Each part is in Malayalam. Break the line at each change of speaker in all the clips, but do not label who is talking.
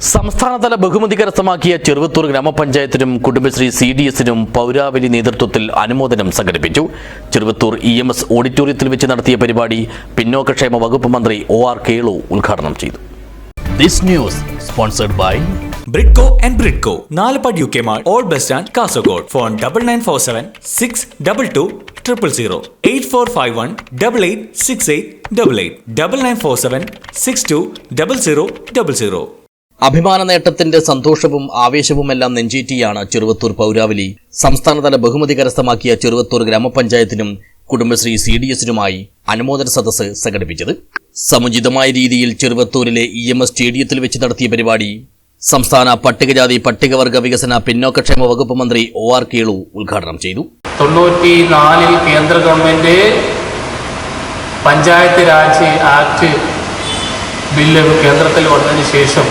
സംസ്ഥാനതല ബഹുമതി കരസ്ഥമാക്കിയ ചെറുവത്തൂർ ഗ്രാമപഞ്ചായത്തിനും കുടുംബശ്രീ CDSനും പൗരാവലി നേതൃത്വത്തിൽ അനുമോദനം സംഘടിപ്പിച്ചു. ചെറുവത്തൂർ EMS ഓഡിറ്റോറിയത്തിൽ വെച്ച് നടത്തിയ പരിപാടി പിന്നോക്കക്ഷേമ വകുപ്പ് മന്ത്രി OR കേളു ഉദ്ഘാടനം ചെയ്തു. This news sponsored by
Britco and Britco, Nalapad UK Mart, Old Bus Stand, Kasaragod. Phone 9947 622 000 8451 886888 9947 62 0000.
അഭിമാന നേട്ടത്തിന്റെ സന്തോഷവും ആവേശവുമെല്ലാം നെഞ്ചേറ്റിയാണ് ചെറുവത്തൂർ പൗരാവലി സംസ്ഥാനതല ബഹുമതി കരസ്ഥമാക്കിയ ചെറുവത്തൂർ ഗ്രാമപഞ്ചായത്തിനും കുടുംബശ്രീ CDSനുമായി അനുമോദന സദസ്സ് സംഘടിപ്പിച്ചത്. സമുചിതമായ രീതിയിൽ ചെറുവത്തൂരിലെ EMS സ്റ്റേഡിയത്തിൽ വെച്ച് നടത്തിയ പരിപാടി സംസ്ഥാന പട്ടികജാതി പട്ടികവർഗ വികസന പിന്നോക്കക്ഷേമ വകുപ്പ് മന്ത്രി OR കേളു ഉദ്ഘാടനം ചെയ്തു.
94 കേന്ദ്ര government panchayat Raj act bill കേന്ദ്രത്തിൽ വന്നതിന് ശേഷം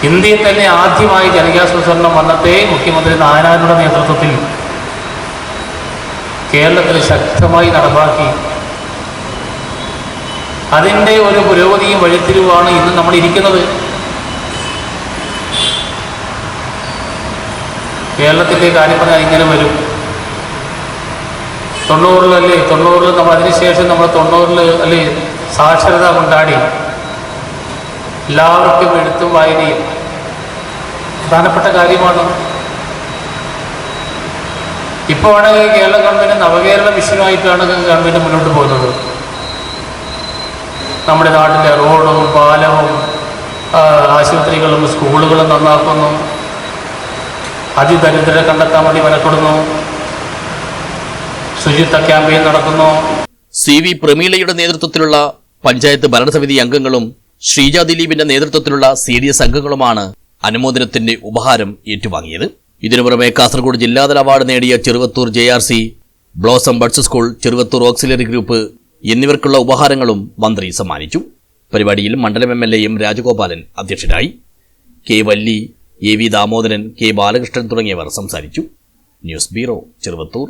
ഇന്ത്യയിൽ തന്നെ ആദ്യമായി ജനകീയാസൂത്രണം അന്നത്തെ മുഖ്യമന്ത്രി നായനാരുടെ നേതൃത്വത്തിൽ കേരളത്തിൽ ശക്തമായി നടപ്പാക്കി. അതിൻ്റെ ഒരു പുരോഗതിയും വഴിത്തിരിവാണ് ഇന്ന് നമ്മൾ ഇരിക്കുന്നത്. കേരളത്തിൻ്റെ കാര്യം പറഞ്ഞാൽ ഇങ്ങനെ വരും. 90 നമ്മൾ അതിനുശേഷം നമ്മൾ 90 സാക്ഷരത കൊണ്ടാടി. എല്ലാവർക്കും എഴുത്തും വായനയും പ്രധാനപ്പെട്ട കാര്യമാണ്. ഇപ്പോൾ ആണെങ്കിൽ കേരള ഗവൺമെൻറ് നവകേരള മിഷനുമായിട്ടാണ് ഗവൺമെൻറ് മുന്നോട്ട് പോകുന്നത്. നമ്മുടെ നാട്ടിലെ റോഡും പാലവും ആശുപത്രികളും സ്കൂളുകളും നന്നാക്കുന്നു. അതിദരിദ്രരെ കണ്ടെത്താൻ വേണ്ടി മെനക്കെടുന്നു. ശുചിത്വ ക്യാമ്പയിൻ നടക്കുന്നു.
CV പ്രമീളയുടെ നേതൃത്വത്തിലുള്ള പഞ്ചായത്ത് ഭരണസമിതി അംഗങ്ങളും ശ്രീജ ദിലീപിന്റെ നേതൃത്വത്തിലുള്ള CDS അംഗങ്ങളുമാണ് അനുമോദനത്തിന്റെ ഉപഹാരം ഏറ്റുവാങ്ങിയത്. ഇതിനു പുറമെ കാസർഗോഡ് ജില്ലാതല അവാർഡ് നേടിയ Cheruvathur JRC, blossom buds school, Cheruvathur auxiliary group എന്നിവർക്കുള്ള ഉപഹാരങ്ങളും മന്ത്രി സമ്മാനിച്ചു. പരിപാടിയിൽ മണ്ഡലം MLA M രാജഗോപാലൻ അധ്യക്ഷനായി. K വല്ലി, AV Damodaran, K Balakrishnan തുടങ്ങിയവർ സംസാരിച്ചു. News bureau, Cheruvathur.